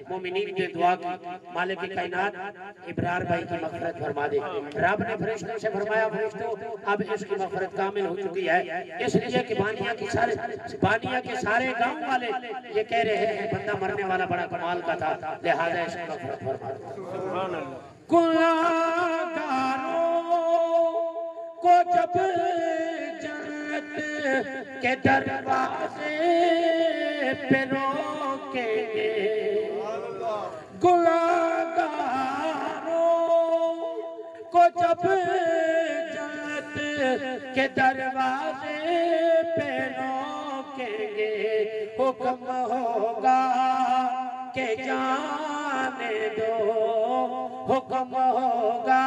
مومنین نے دعا کی مالک کائنات ابرار بھائی کی مغفرت فرما دے۔ رب نے فرشتوں سے فرمایا فرشتوں اب اس کی مغفرت کامل ہو چکی ہے، اس لیے کہ بانیہ کے سارے گاؤں والے یہ کہہ رہے ہیں بندہ مرنے والا بڑا کمال کا تھا، لہذا اس کی مغفرت فرما دو۔ گناہگاروں کو جب جنت کے دروازے پہ روکیں گے، گناہگاروں کو جب جنت کے دروازے پہ روکیں گے، حکم ہوگا کہ جانے دو، حکم ہوگا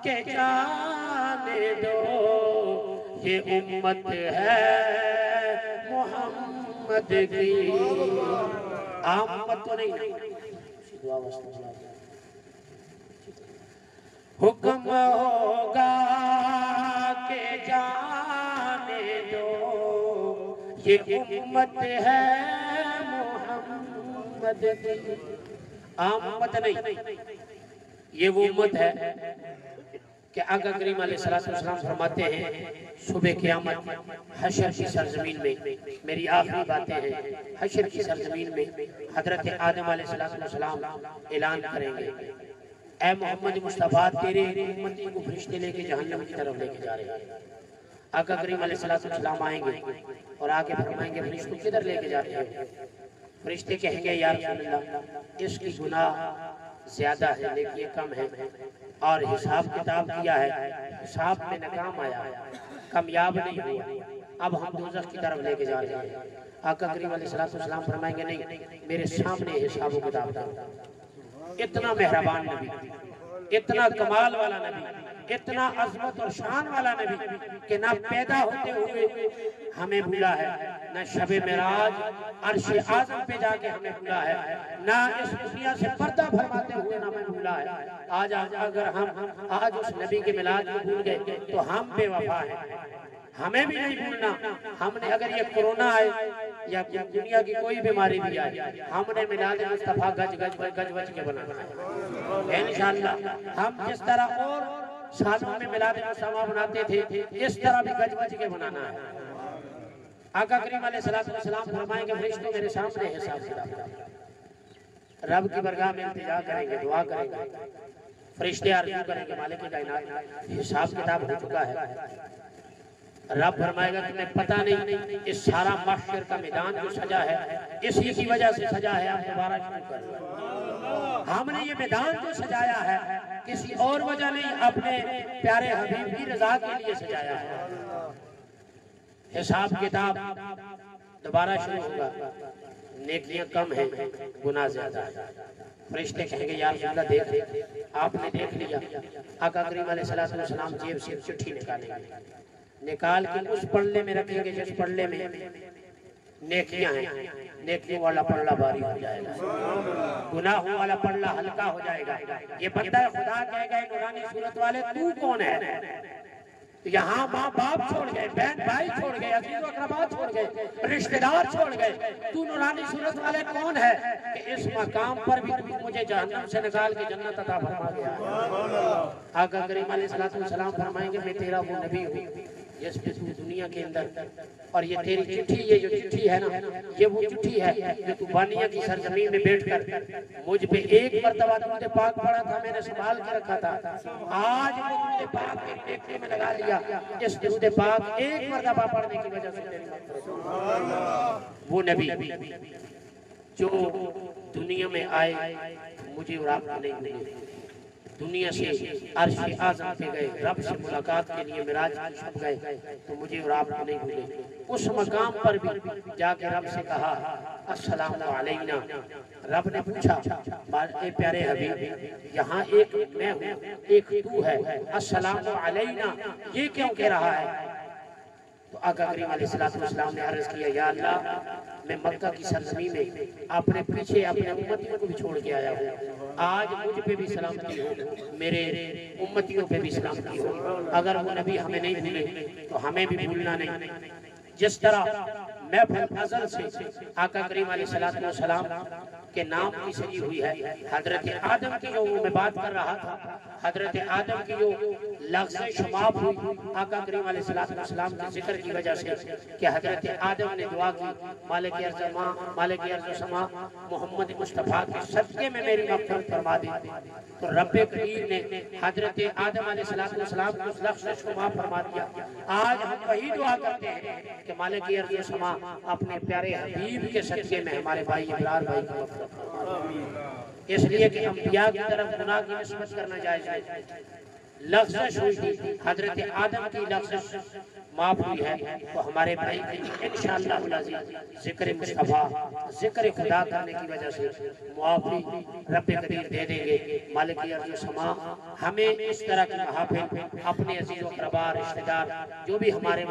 کہ جانے دو، یہ امت ہے محمد کی، عام امت تو نہیں، حکم ہوگا کہ جانے دو، یہ امت ہے محمد کی، عام امت نہیں، یہ وہ امت ہے کہ آقا کریم علیہ السلام فرماتے ہیں صبح قیامت حشر کی سرزمین میں میری آخری باتیں ہیں، حشر کی سرزمین میں حضرت آدم علیہ السلام اعلان کریں گے اے محمد مصطفیٰ تیرے امتی کو فرشتے لے کے جہنم کی طرف لے کے جا رہے ہیں۔ آقا کریم علیہ السلام آئیں گے اور آگے فرمائیں گے فرشتوں کدھر لے کے جا رہے ہیں؟ فرشتے کہیں گے یا رسول اللہ اس کی گناہ زیادہ ہے لیکن کم ہے اور حساب کتاب کیا ہے، حساب میں ناکام آیا، کامیاب نہیں ہوا، اب ہم دوزخ کی طرف لے کے جا رہے ہیں۔ آقا کریم علیہ السلام فرمائیں گے نہیں میرے سامنے حساب و کتاب تھا۔ اتنا مہربان نبی، اتنا کمال والا نبی، اتنا عظمت اور شان والا نبی کہ نہ پیدا ہوتے ہوئے ہمیں بھولا ہے، نہ شب معراج عرش اعظم پہ جا کے ہمیں بھولا ہے، نہ اس دنیا سے پردہ فرماتے ہوئے نہ ہمیں بھولا ہے۔ آج اگر ہم آج اس نبی کے میلاد کو بھول گئے تو ہم بے وفا ہیں، ہمیں بھی نہیں بھولنا۔ ہم نے اگر یہ کورونا آئے یا دنیا کی کوئی بیماری بھی آئے ہم نے میلاد مصطفیٰ گج بج کے بنانا ہے انشاءاللہ۔ ہم جس طرح اور سالوں میں میلاد مصطفیٰ بناتے تھے اس طرح بھی گج بج کے بنانا ہے۔ آقا کریم علیہ السلام فرمائیں گے فرشتوں میرے سامنے حساب کتاب، رب کی برگاہ میں التجا کریں گے، دعا کریں گے، فرشتے عرض کریں گے مالک کائنات حساب کتاب ہو چکا ہے، رب فرمائے گا تمہیں پتہ نہیں اس سارا محشر کا میدان جو سجا ہے اسی کی وجہ سے سجا ہے، آپ دوبارہ شروع کر۔ ہم نے یہ میدان جو سجایا ہے کسی اور وجہ نہیں، اپنے پیارے حبیب کی رضا کے لیے سجایا ہے۔ حساب کتاب دوبارہ شروع ہوگا، نیکیاں کم ہیں گناہ زیادہ ہے۔ فرشتے کہیں گے یا رسول اللہ دیکھ، آپ نے دیکھ لیا۔ آقا کریم علیہ السلام جیب سے چٹھی نکالیں گے، نکال کے اس پڑھنے میں رکھیں گے جس پڑھنے میں نیکیاں ہیں، نیکیوں والا پڑھنا باری ہو جائے گا، گناہوں والا پڑھنا ہلکا ہو جائے گا۔ یہ بندہ خدا کہے گا نورانی صورت والے تو کون ہے؟ یہاں ماں باپ چھوڑ گئے، بہن بھائی چھوڑ گئے، عزیز و اقربا چھوڑ گئے، رشتہ دار چھوڑ گئے، تو نورانی صورت والے کون ہے کہ اس مقام پر بھی مجھے جہنم سے نکال کے جنت عطا فرما گیا ہے؟ آقا کریم علیہ السلام فرمائیں گے میں تیرا وہ نبی ہوں جس پہ تو دنیا کے اندر، اور یہ تیری چٹھی، یہ جو چٹھی ہے نا، یہ وہ چٹھی ہے جو تو بانیہ کی سرزمین میں بیٹھ کر مجھ پہ ایک مرتبہ درود پاک پڑھا تھا، میں نے سنبھال کے رکھا تھا، آج وہ درود پاک میری نیکی میں لگا لیا۔ اس درود پاک ایک مرتبہ پڑھنے کی وجہ سے تیری مغفرت۔ وہ نبی جو دنیا میں آئے مجھے اور آپ کو نہیں ملے، دنیا سے عرش اعظم پہ گئے، رب سے ملاقات کے لیے معراج کی شب گئے، تو مجھے اور آپ کو نہیں ملے۔ اس مقام پر بھی جا کے رب سے کہا السلام علینا، رب نے پوچھا اے پیارے حبیب یہاں ایک میں ہوں ایک تو ہے، السلام علینا یہ کیوں کہہ رہا ہے؟ تو آقا کریم علیہ السلام نے عرض کیا یا اللہ میں مکہ کی سرزمین میں اپنے پیچھے اپنے امتیوں کو بھی چھوڑ کے آیا ہوں، آج مجھ پہ بھی سلامتی ہو، میرے امتیوں پہ بھی سلامتی ہو، اگر وہ نبی ہمیں نہیں بھولے تو ہمیں بھی بھولنا نہیں۔ جس طرح محفل ازل سے آقا کریم علیہ السلام کے نام کی سجی ہوئی ہے، حضرت آدم کی جو میں بات کر رہا تھا، حضرت آدم کی جو لفظ شماب ہوئی آقا کریم علیہ السلام کے ذکر کی وجہ سے کہ حضرت آدم نے دعا کی مالک ارض و سما محمد مصطفیٰ کے صدقے میں میری مغفرت فرما دی، تو رب کریم نے حضرت آدم علیہ السلام کو اس لفظ شماب فرما دیا۔ آج ہم وہی دعا کرتے ہیں کہ مالک ارض و سما اپنے پیارے حبیب کے صدقے میں ہمارے بھائی ابرار بھائی کی مغفرت فرما دے، اس لیے کہ انبیاء کی طرف گناہ کی نسبت کرنا جائز ہے۔ لفظ ہوئی تھی حضرت آدم کی لفظ معاف ہوئی ہے، تو ہمارے بھائی کی انشاءاللہ العزیز ذکر مصطفیٰ ذکر خدا کرنے کی وجہ سے معافی رب کریم دے دیں گے۔ مالک ارض و سما ہمیں اس طرح کی محافل اپنے عزیز و اقربا رشتہ دار جو بھی ہمارے